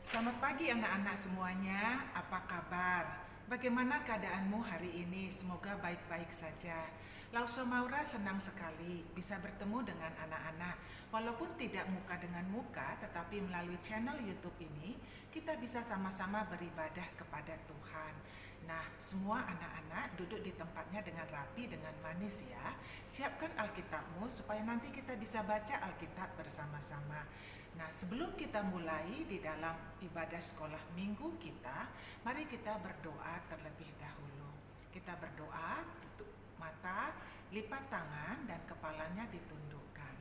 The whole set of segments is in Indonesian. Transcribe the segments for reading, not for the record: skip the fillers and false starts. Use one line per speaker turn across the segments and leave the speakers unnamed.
Selamat pagi anak-anak semuanya, apa kabar? Bagaimana keadaanmu hari ini? Semoga baik-baik saja. Lauso Maura senang sekali bisa bertemu dengan anak-anak. Walaupun tidak muka dengan muka, tetapi melalui channel YouTube ini, kita bisa sama-sama beribadah kepada Tuhan. Nah, semua anak-anak duduk di tempatnya dengan rapi, dengan manis ya. Siapkan Alkitabmu supaya nanti kita bisa baca Alkitab bersama-sama. Nah, sebelum kita mulai di dalam ibadah sekolah minggu kita, mari kita berdoa terlebih dahulu. Kita berdoa, tutup mata, lipat tangan, dan kepalanya ditundukkan.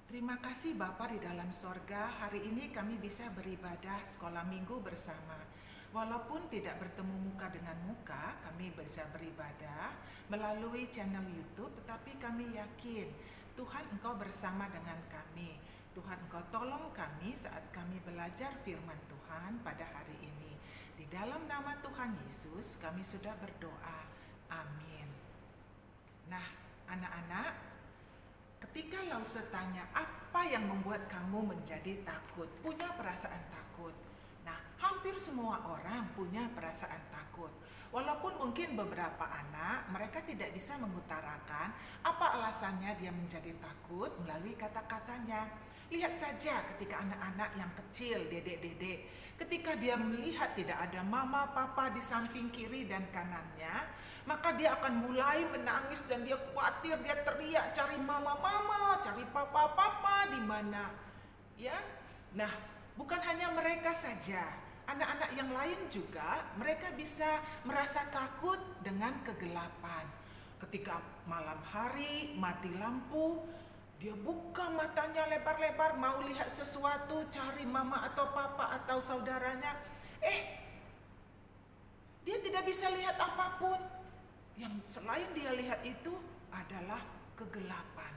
Terima kasih Bapa di dalam sorga, hari ini kami bisa beribadah sekolah minggu bersama. Walaupun tidak bertemu muka dengan muka, kami bisa beribadah melalui channel YouTube, tetapi kami yakin Tuhan Engkau bersama dengan kami. Tuhan Engkau tolong kami saat kami belajar firman Tuhan pada hari ini. Di dalam nama Tuhan Yesus kami sudah berdoa. Amin. Nah, anak-anak, ketika Lause tanya apa yang membuat kamu menjadi takut, punya perasaan takut. Nah, hampir semua orang punya perasaan takut. Walaupun mungkin beberapa anak mereka tidak bisa mengutarakan apa alasannya dia menjadi takut melalui kata-katanya. Lihat saja ketika anak-anak yang kecil, dedek-dedek, ketika dia melihat tidak ada mama, papa di samping kiri dan kanannya, maka dia akan mulai menangis dan dia khawatir, dia teriak cari mama, cari papa di mana. Ya. Nah, bukan hanya mereka saja, anak-anak yang lain juga mereka bisa merasa takut dengan kegelapan. Ketika malam hari mati lampu, dia buka matanya lebar-lebar mau lihat sesuatu, cari mama atau papa atau saudaranya. Dia tidak bisa lihat apapun. Yang selain dia lihat itu adalah kegelapan.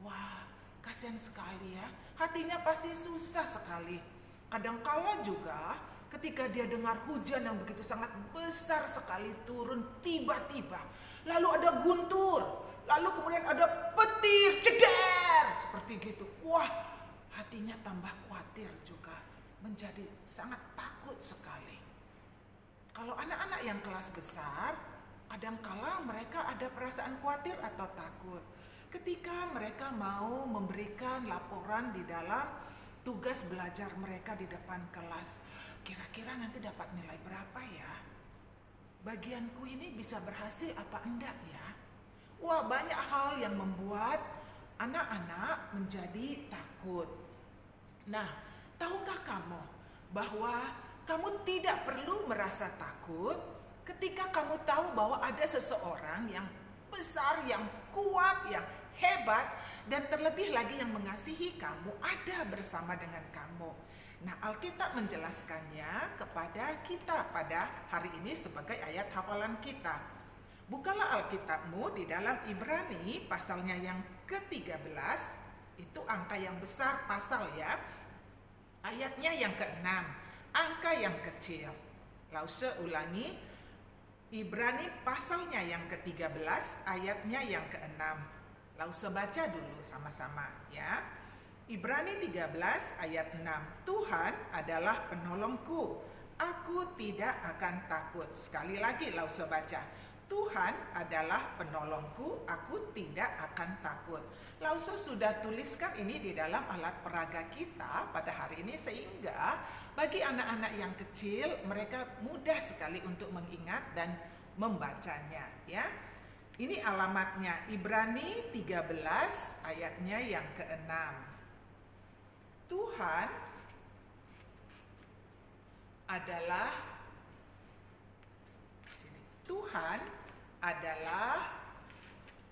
Wah, kasihan sekali ya. Hatinya pasti susah sekali. Kadangkala juga ketika dia dengar hujan yang begitu sangat besar sekali turun tiba-tiba. Lalu ada guntur. Lalu kemudian ada petir, ceder, seperti gitu. Wah, hatinya tambah khawatir juga. Menjadi sangat takut sekali. Kalau anak-anak yang kelas besar, kadangkala mereka ada perasaan khawatir atau takut. Ketika mereka mau memberikan laporan di dalam tugas belajar mereka di depan kelas. Kira-kira nanti dapat nilai berapa ya? Bagianku ini bisa berhasil apa enggak ya? Wah, banyak hal yang membuat anak-anak menjadi takut. Nah, tahukah kamu bahwa kamu tidak perlu merasa takut ketika kamu tahu bahwa ada seseorang yang besar, yang kuat, yang hebat, dan terlebih lagi yang mengasihi kamu ada bersama dengan kamu. Nah, Alkitab menjelaskannya kepada kita pada hari ini sebagai ayat hafalan kita. Bukalah Alkitabmu di dalam Ibrani pasalnya yang ke-13, itu angka yang besar pasal ya. Ayatnya yang ke-6, angka yang kecil. Lause ulangi, Ibrani pasalnya yang ke-13, ayatnya yang ke-6. Lause baca dulu sama-sama ya. Ibrani 13 ayat 6, Tuhan adalah penolongku, aku tidak akan takut. Sekali lagi Lause baca, Tuhan adalah penolongku, aku tidak akan takut. Lause sudah tuliskan ini di dalam alat peraga kita pada hari ini sehingga bagi anak-anak yang kecil mereka mudah sekali untuk mengingat dan membacanya ya. Ini alamatnya Ibrani 13 ayatnya yang ke-6. Tuhan adalah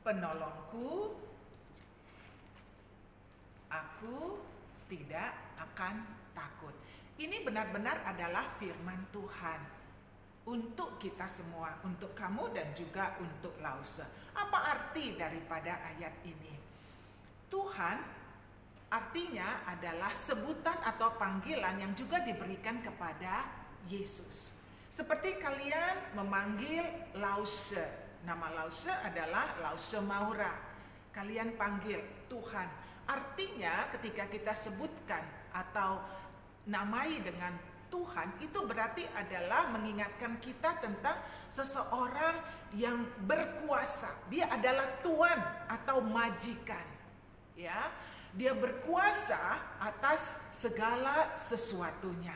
penolongku, aku tidak akan takut. Ini benar-benar adalah firman Tuhan untuk kita semua, untuk kamu dan juga untuk Lause. Apa arti daripada ayat ini? Tuhan artinya adalah sebutan atau panggilan yang juga diberikan kepada Yesus. Seperti kalian memanggil Lause. Nama Lause adalah Lause Maura. Kalian panggil Tuhan. Artinya ketika kita sebutkan atau namai dengan Tuhan, itu berarti adalah mengingatkan kita tentang seseorang yang berkuasa. Dia adalah tuan atau majikan. Ya, dia berkuasa atas segala sesuatunya.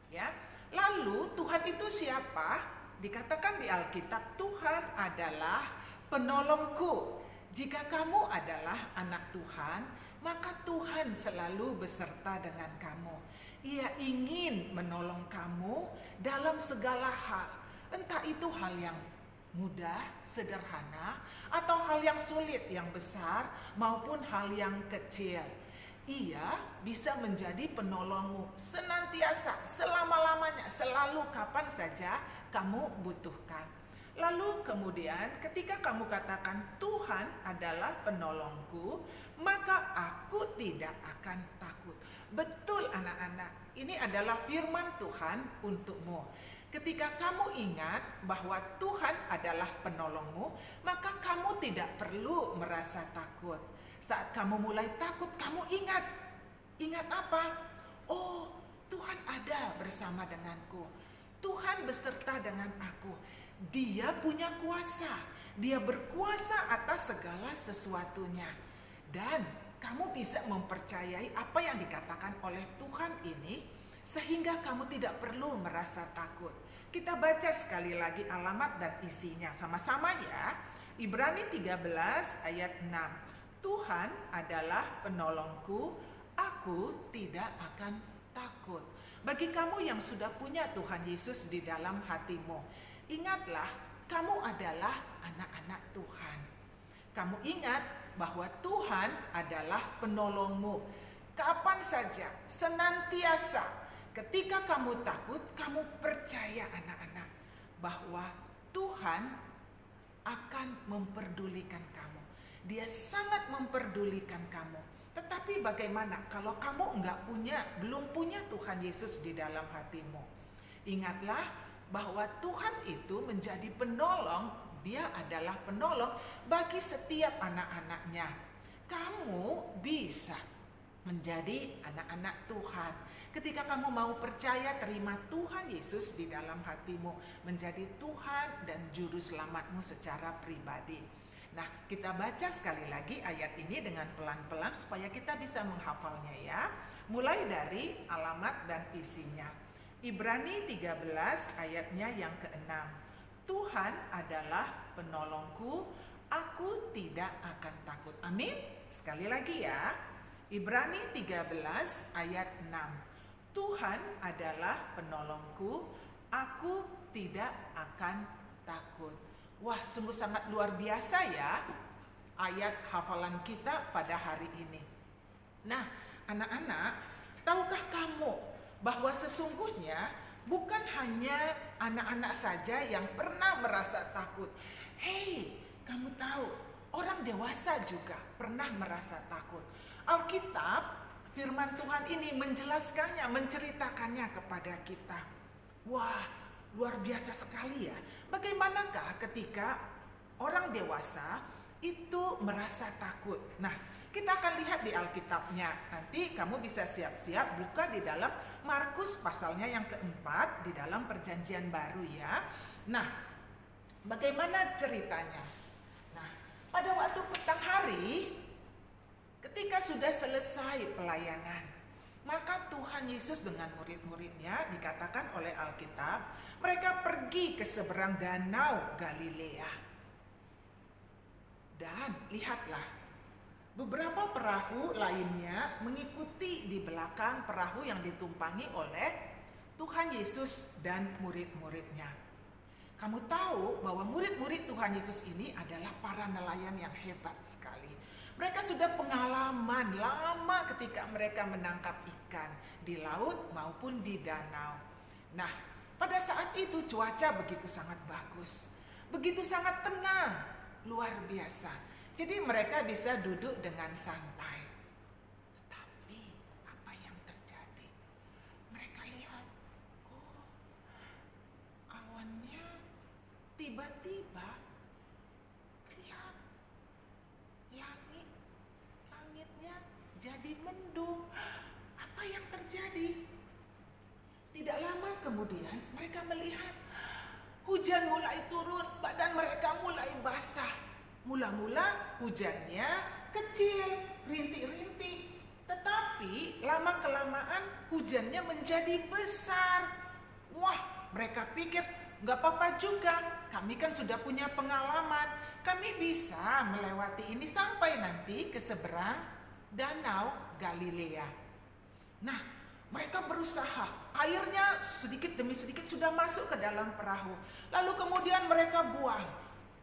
Ya. Lalu Tuhan itu siapa? Dikatakan di Alkitab, Tuhan adalah penolongku. Jika kamu adalah anak Tuhan, maka Tuhan selalu beserta dengan kamu. Ia ingin menolong kamu dalam segala hal. Entah itu hal yang mudah, sederhana, atau hal yang sulit, yang besar, maupun hal yang kecil. Ia bisa menjadi penolongmu senantiasa, selama-lamanya, selalu kapan saja kamu butuhkan. Lalu kemudian ketika kamu katakan Tuhan adalah penolongku, maka aku tidak akan takut. Betul anak-anak, ini adalah firman Tuhan untukmu. Ketika kamu ingat bahwa Tuhan adalah penolongmu, maka kamu tidak perlu merasa takut. Saat kamu mulai takut, kamu ingat. Ingat apa? Oh, Tuhan ada bersama denganku. Tuhan beserta dengan aku. Dia punya kuasa. Dia berkuasa atas segala sesuatunya. Dan kamu bisa mempercayai apa yang dikatakan oleh Tuhan ini, sehingga kamu tidak perlu merasa takut. Kita baca sekali lagi alamat dan isinya sama-sama ya. Ibrani 13 ayat 6. Tuhan adalah penolongku, aku tidak akan takut. Bagi kamu yang sudah punya Tuhan Yesus di dalam hatimu, ingatlah kamu adalah anak-anak Tuhan. Kamu ingat bahwa Tuhan adalah penolongmu. Kapan saja, senantiasa. Ketika kamu takut, kamu percaya anak-anak bahwa Tuhan akan memperdulikan kamu. Dia sangat memperdulikan kamu. Tetapi bagaimana kalau kamu belum punya Tuhan Yesus di dalam hatimu? Ingatlah bahwa Tuhan itu menjadi penolong. Dia adalah penolong bagi setiap anak-anaknya. Kamu bisa menjadi anak-anak Tuhan. Ketika kamu mau percaya, terima Tuhan Yesus di dalam hatimu, menjadi Tuhan dan juru selamatmu secara pribadi. Nah, kita baca sekali lagi ayat ini dengan pelan-pelan supaya kita bisa menghafalnya ya. Mulai dari alamat dan isinya. Ibrani 13 ayatnya yang ke-6. Tuhan adalah penolongku, aku tidak akan takut. Amin. Sekali lagi ya. Ibrani 13 ayat 6. Tuhan adalah penolongku, aku tidak akan takut. Wah, sungguh sangat luar biasa ya ayat hafalan kita pada hari ini. Nah, anak-anak, tahukah kamu bahwa sesungguhnya bukan hanya anak-anak saja yang pernah merasa takut. Hei, kamu tahu, orang dewasa juga pernah merasa takut. Alkitab, firman Tuhan ini menjelaskannya, menceritakannya kepada kita. Wah, luar biasa sekali ya. Bagaimanakah ketika orang dewasa itu merasa takut? Nah, kita akan lihat di Alkitabnya. Nanti kamu bisa siap-siap buka di dalam Markus pasalnya yang keempat di dalam Perjanjian Baru ya. Nah, bagaimana ceritanya? Nah, pada waktu petang hari, ketika sudah selesai pelayanan, maka Tuhan Yesus dengan murid-muridnya, dikatakan oleh Alkitab, mereka pergi ke seberang danau Galilea. Dan lihatlah, beberapa perahu lainnya mengikuti di belakang perahu yang ditumpangi oleh Tuhan Yesus dan murid-muridnya. Kamu tahu bahwa murid-murid Tuhan Yesus ini adalah para nelayan yang hebat sekali. Mereka sudah pengalaman lama ketika mereka menangkap ikan di laut maupun di danau. Nah, pada saat itu cuaca begitu sangat bagus, begitu sangat tenang, luar biasa. Jadi mereka bisa duduk dengan santai. Tetapi apa yang terjadi? Mereka lihat, oh, awannya tiba-tiba gelap. Langitnya jadi mendung. Apa yang terjadi? kemudian mereka melihat hujan mulai turun, badan mereka mulai basah. Mula-mula hujannya kecil, rintik-rintik. Tetapi lama-kelamaan hujannya menjadi besar. Wah, mereka pikir gak apa-apa juga. Kami kan sudah punya pengalaman. Kami bisa melewati ini sampai nanti ke seberang Danau Galilea. Nah, mereka berusaha. Airnya sedikit demi sedikit sudah masuk ke dalam perahu. Lalu kemudian mereka buang.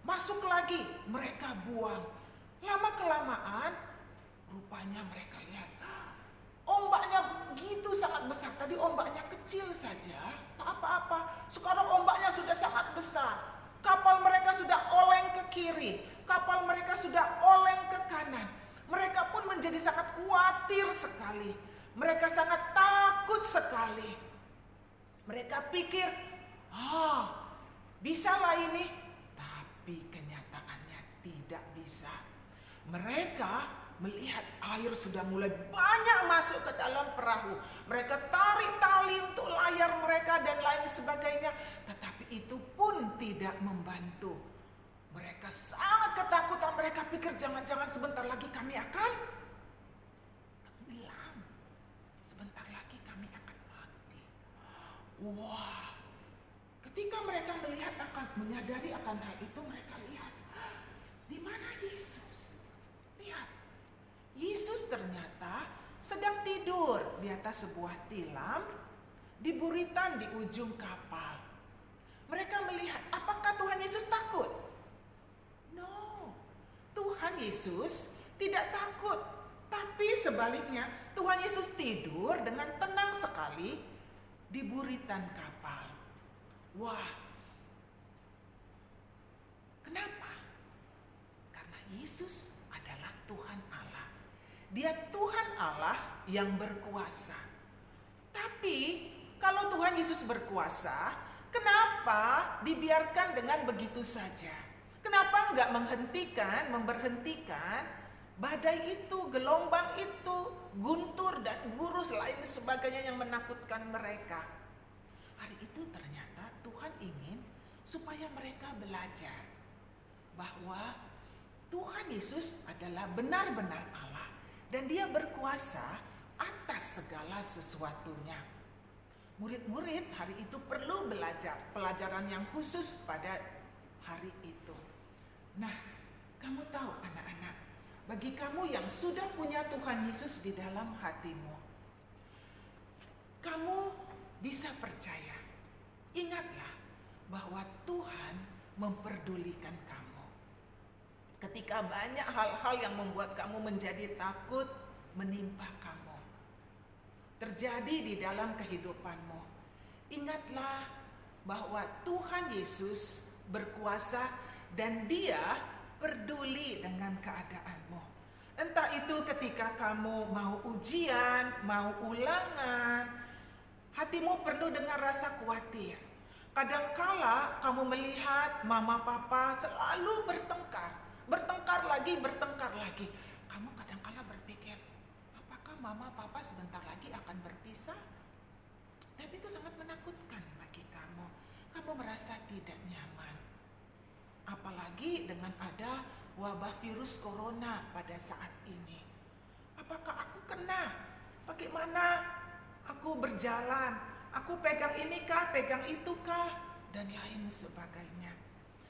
Masuk lagi, mereka buang. Lama-kelamaan, rupanya mereka lihat ombaknya begitu sangat besar. Tadi ombaknya kecil saja, tak apa-apa. Sekarang ombaknya sudah sangat besar. Kapal mereka sudah oleng ke kiri. Kapal mereka sudah oleng ke kanan. Mereka pun menjadi sangat khawatir sekali. Mereka sangat takut sekali. Mereka pikir, bisalah ini. Tapi kenyataannya tidak bisa. Mereka melihat air sudah mulai banyak masuk ke dalam perahu. Mereka tarik tali untuk layar mereka dan lain sebagainya. Tetapi itu pun tidak membantu. Mereka sangat ketakutan. Mereka pikir jangan-jangan sebentar lagi kami akan tenggelam. Sebentar lagi kami akan mati. Wah, ketika mereka menyadari akan hal itu, mereka lihat, di mana Yesus? Lihat, Yesus ternyata sedang tidur di atas sebuah tilam di buritan di ujung kapal. Mereka melihat, apakah Tuhan Yesus takut? No, Tuhan Yesus tidak takut. Tapi sebaliknya, Tuhan Yesus tidur dengan tenang sekali di buritan kapal. Wah, kenapa? Karena Yesus adalah Tuhan Allah. Dia Tuhan Allah yang berkuasa. Tapi kalau Tuhan Yesus berkuasa, kenapa dibiarkan dengan begitu saja? Kenapa enggak memberhentikan badai itu, gelombang itu, guntur dan gurus lain sebagainya yang menakutkan mereka? Hari itu ternyata Tuhan ingin supaya mereka belajar bahwa Tuhan Yesus adalah benar-benar Allah dan Dia berkuasa atas segala sesuatunya. Murid-murid hari itu perlu belajar pelajaran yang khusus pada hari itu. Nah, kamu tahu anak-anak, bagi kamu yang sudah punya Tuhan Yesus di dalam hatimu, kamu bisa percaya. Ingatlah bahwa Tuhan memperdulikan kamu. Ketika banyak hal-hal yang membuat kamu menjadi takut menimpa kamu, terjadi di dalam kehidupanmu, ingatlah bahwa Tuhan Yesus berkuasa dan Dia peduli dengan keadaanmu. Entah itu ketika kamu mau ujian, mau ulangan, hatimu penuh dengan rasa khawatir. Kadangkala kamu melihat mama papa selalu bertengkar lagi. Kamu kadangkala berpikir, apakah mama papa sebentar lagi akan berpisah? Dan itu sangat menakutkan bagi kamu. Kamu merasa tidak nyaman. Apalagi dengan ada wabah virus corona pada saat ini. Apakah aku kena? Bagaimana aku berjalan? Aku pegang ini kah, pegang itu kah? Dan lain sebagainya.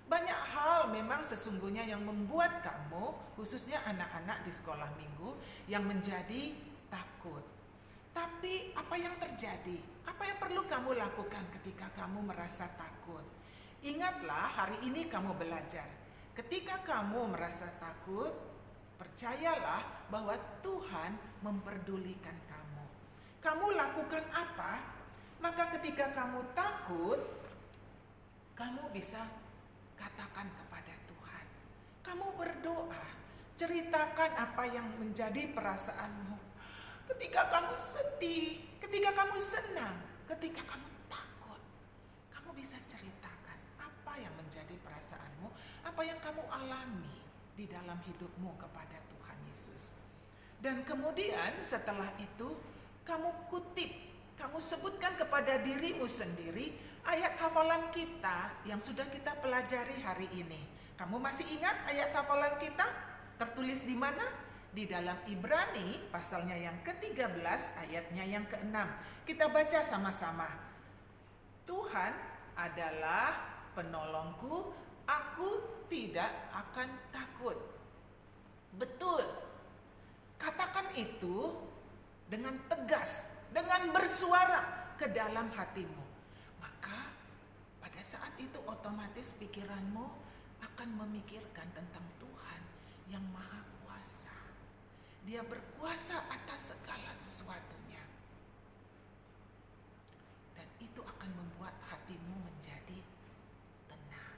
Banyak hal memang sesungguhnya yang membuat kamu, khususnya anak-anak di sekolah minggu, yang menjadi takut. Tapi apa yang terjadi? Apa yang perlu kamu lakukan ketika kamu merasa takut? Ingatlah, hari ini kamu belajar. Ketika kamu merasa takut, percayalah bahwa Tuhan memperdulikan kamu. Kamu lakukan apa? Maka ketika kamu takut, kamu bisa katakan kepada Tuhan. Kamu berdoa, ceritakan apa yang menjadi perasaanmu. Ketika kamu sedih, ketika kamu senang, ketika kamu takut, kamu bisa ceritakan apa yang menjadi perasaanmu, apa yang kamu alami di dalam hidupmu kepada Tuhan Yesus. Dan kemudian setelah itu, kamu kutip kamu sebutkan kepada dirimu sendiri ayat hafalan kita yang sudah kita pelajari hari ini. Kamu masih ingat ayat hafalan kita? Tertulis di mana? Di dalam Ibrani pasalnya yang ke-13 ayatnya yang ke-6. Kita baca sama-sama. Tuhan adalah penolongku, aku tidak akan takut. Betul. Katakan itu dengan tegas, dengan bersuara ke dalam hatimu. Maka pada saat itu otomatis pikiranmu akan memikirkan tentang Tuhan yang Maha Kuasa. Dia berkuasa atas segala sesuatunya. Dan itu akan membuat hatimu menjadi tenang.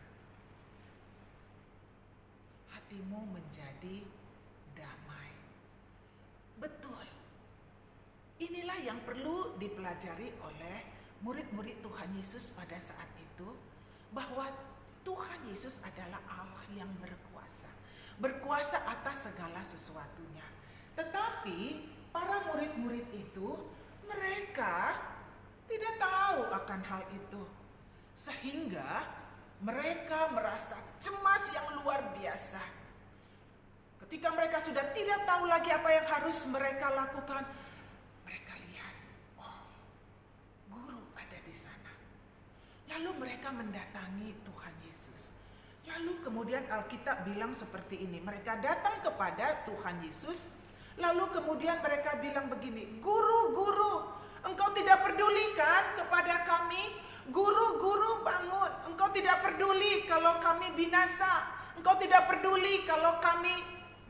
Hatimu menjadi damai. Betul. Inilah yang perlu dipelajari oleh murid-murid Tuhan Yesus pada saat itu, bahwa Tuhan Yesus adalah Allah yang berkuasa. Berkuasa atas segala sesuatunya. Tetapi para murid-murid itu, mereka tidak tahu akan hal itu. Sehingga mereka merasa cemas yang luar biasa. Ketika mereka sudah tidak tahu lagi apa yang harus mereka lakukan, mereka lihat, oh, guru ada di sana. Lalu mereka mendatangi Tuhan Yesus. Lalu kemudian Alkitab bilang seperti ini, mereka datang kepada Tuhan Yesus, lalu kemudian mereka bilang begini, "Guru, guru, engkau tidak pedulikan kepada kami? Guru, guru, bangun. Engkau tidak peduli kalau kami binasa. Engkau tidak peduli kalau kami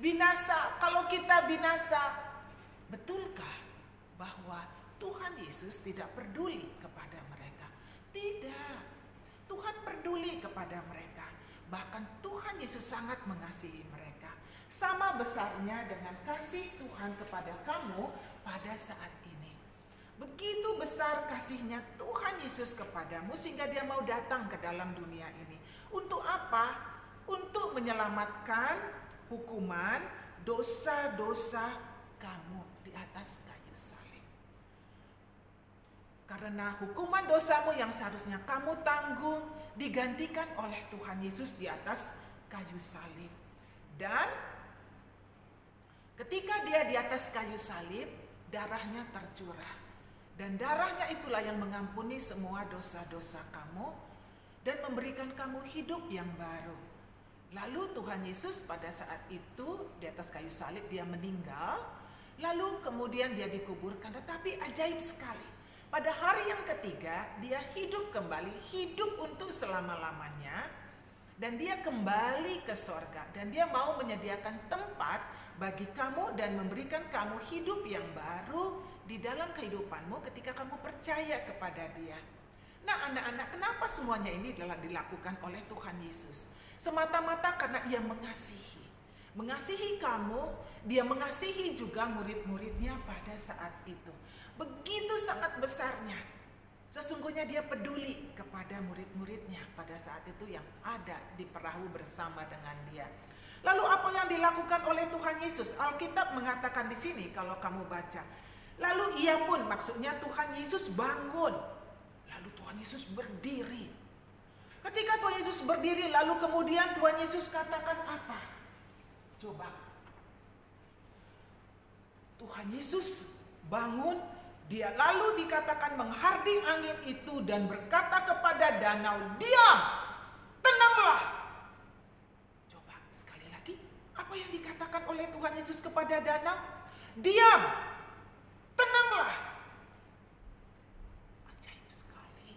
binasa, kalau kita binasa." Betulkah bahwa Tuhan Yesus tidak peduli kepada mereka? Tidak. Tuhan peduli kepada mereka. Bahkan Tuhan Yesus sangat mengasihi mereka. Sama besarnya dengan kasih Tuhan kepada kamu pada saat ini. Begitu besar kasihnya Tuhan Yesus kepadamu sehingga dia mau datang ke dalam dunia ini. Untuk apa? Untuk menyelamatkan hukuman dosa-dosa kamu di atas kayu salib. Karena hukuman dosamu yang seharusnya kamu tanggung digantikan oleh Tuhan Yesus di atas kayu salib. Dan ketika dia di atas kayu salib, darahnya tercurah. Dan darahnya itulah yang mengampuni semua dosa-dosa kamu dan memberikan kamu hidup yang baru. Lalu Tuhan Yesus pada saat itu di atas kayu salib dia meninggal. Lalu kemudian dia dikuburkan. Tetapi ajaib sekali. Pada hari yang ketiga dia hidup kembali. Hidup untuk selama-lamanya. Dan dia kembali ke sorga. Dan dia mau menyediakan tempat bagi kamu dan memberikan kamu hidup yang baru di dalam kehidupanmu ketika kamu percaya kepada dia. Nah anak-anak, kenapa semuanya ini adalah dilakukan oleh Tuhan Yesus? Semata-mata karena ia mengasihi. Mengasihi kamu, dia mengasihi juga murid-muridnya pada saat itu. Begitu sangat besarnya. Sesungguhnya dia peduli kepada murid-muridnya pada saat itu yang ada di perahu bersama dengan dia. Lalu apa yang dilakukan oleh Tuhan Yesus? Alkitab mengatakan di sini kalau kamu baca. Lalu ia pun, maksudnya Tuhan Yesus bangun. Lalu Tuhan Yesus berdiri. Ketika Tuhan Yesus berdiri, lalu kemudian Tuhan Yesus katakan apa? Coba. Tuhan Yesus bangun, dia lalu dikatakan menghardik angin itu dan berkata kepada danau, "Diam, tenanglah." Coba sekali lagi, apa yang dikatakan oleh Tuhan Yesus kepada danau? "Diam, tenanglah." Ajaib sekali.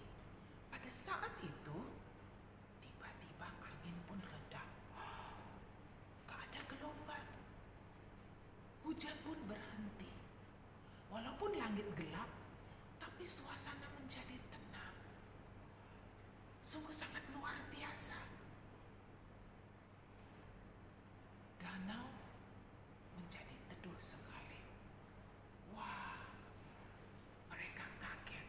Pada saat itu, tiba-tiba angin pun reda. Gak ada gelombang. Hujan pun berhenti. Walaupun langit gelap, tapi suasana menjadi tenang. Sungguh sangat luar biasa. Danau menjadi teduh sekali. Wah, mereka kaget.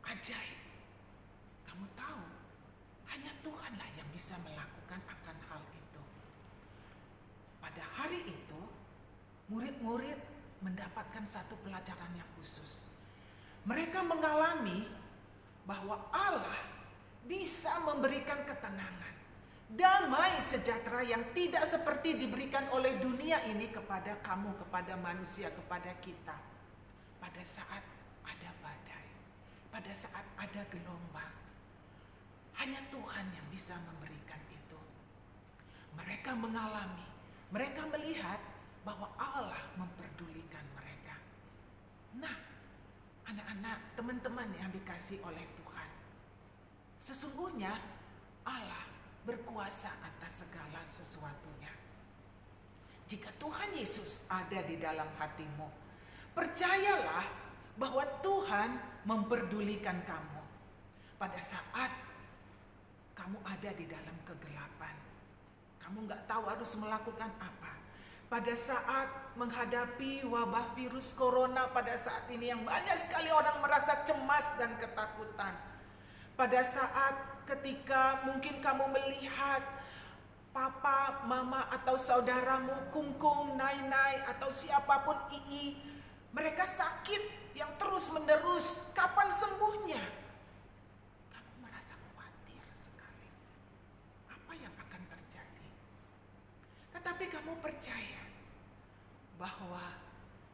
Ajaib. Kamu tahu, hanya Tuhanlah yang bisa melakukan akan hal itu. Pada hari itu, murid-murid mendapatkan satu pelajaran yang khusus. Mereka mengalami bahwa Allah bisa memberikan ketenangan, damai sejahtera yang tidak seperti diberikan oleh dunia ini kepada kamu, kepada manusia, kepada kita. Pada saat ada badai, pada saat ada gelombang, hanya Tuhan yang bisa memberikan itu. Mereka mengalami, mereka melihat bahwa Allah memperdulikan mereka. Nah, anak-anak, teman-teman yang dikasih oleh Tuhan, sesungguhnya Allah berkuasa atas segala sesuatunya. Jika Tuhan Yesus ada di dalam hatimu, percayalah bahwa Tuhan memperdulikan kamu. Pada saat kamu ada di dalam kegelapan, kamu gak tahu harus melakukan apa. Pada saat menghadapi wabah virus corona pada saat ini yang banyak sekali orang merasa cemas dan ketakutan. Pada saat ketika mungkin kamu melihat papa, mama atau saudaramu, kungkung, nai-nai atau siapapun mereka sakit yang terus menerus, kapan sembuhnya? Kamu merasa khawatir sekali. Apa yang akan terjadi? Tetapi kamu percaya bahwa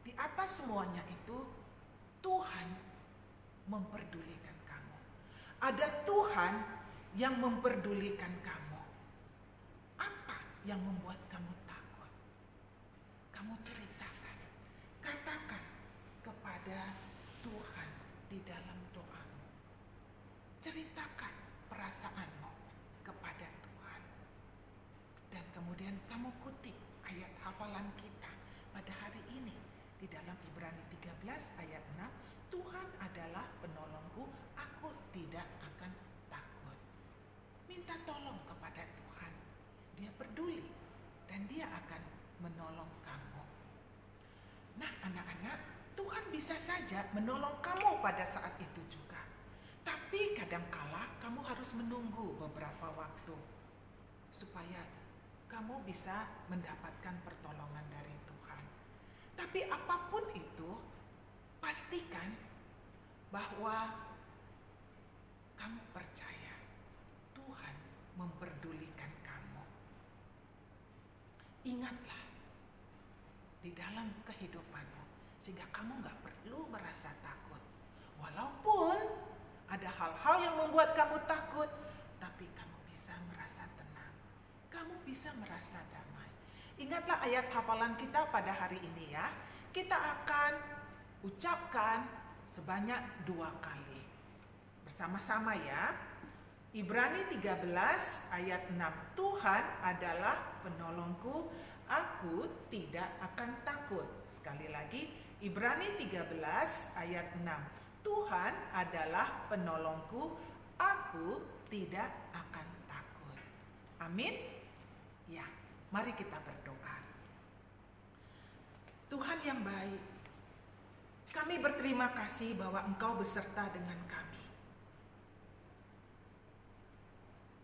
di atas semuanya itu Tuhan memperdulikan kamu. Ada Tuhan yang memperdulikan kamu. Apa yang membuat kamu takut? Kamu ceritakan, katakan kepada Tuhan di dalam doamu. Ceritakan perasaanmu kepada Tuhan. Dan kemudian kamu kutip ayat hafalan kita pada hari ini di dalam Ibrani 13 ayat 6, Tuhan adalah penolongku, aku tidak akan takut. Minta tolong kepada Tuhan. Dia peduli dan dia akan menolong kamu. Nah, anak-anak, Tuhan bisa saja menolong kamu pada saat itu juga. Tapi kadangkala kamu harus menunggu beberapa waktu supaya kamu bisa mendapatkan pertolongan dari Tuhan. Tapi apapun itu, pastikan bahwa kamu percaya Tuhan memperdulikan kamu. Ingatlah di dalam kehidupanmu sehingga kamu gak perlu merasa takut. Walaupun ada hal-hal yang membuat kamu takut, tapi kamu bisa merasa tenang. Kamu bisa merasa damai. Ingatlah ayat hafalan kita pada hari ini ya. Kita akan ucapkan sebanyak 2 kali. Bersama-sama ya. Ibrani 13 ayat 6. Tuhan adalah penolongku, aku tidak akan takut. Sekali lagi, Ibrani 13 ayat 6. Tuhan adalah penolongku, aku tidak akan takut. Amin. Ya, mari kita berdoa. Tuhan yang baik, kami berterima kasih bahwa Engkau beserta dengan kami.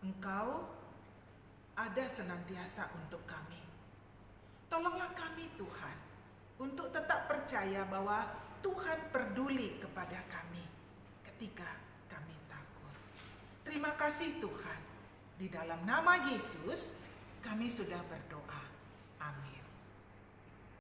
Engkau ada senantiasa untuk kami. Tolonglah kami Tuhan, untuk tetap percaya bahwa Tuhan peduli kepada kami ketika kami takut. Terima kasih Tuhan. Di dalam nama Yesus kami sudah berdoa.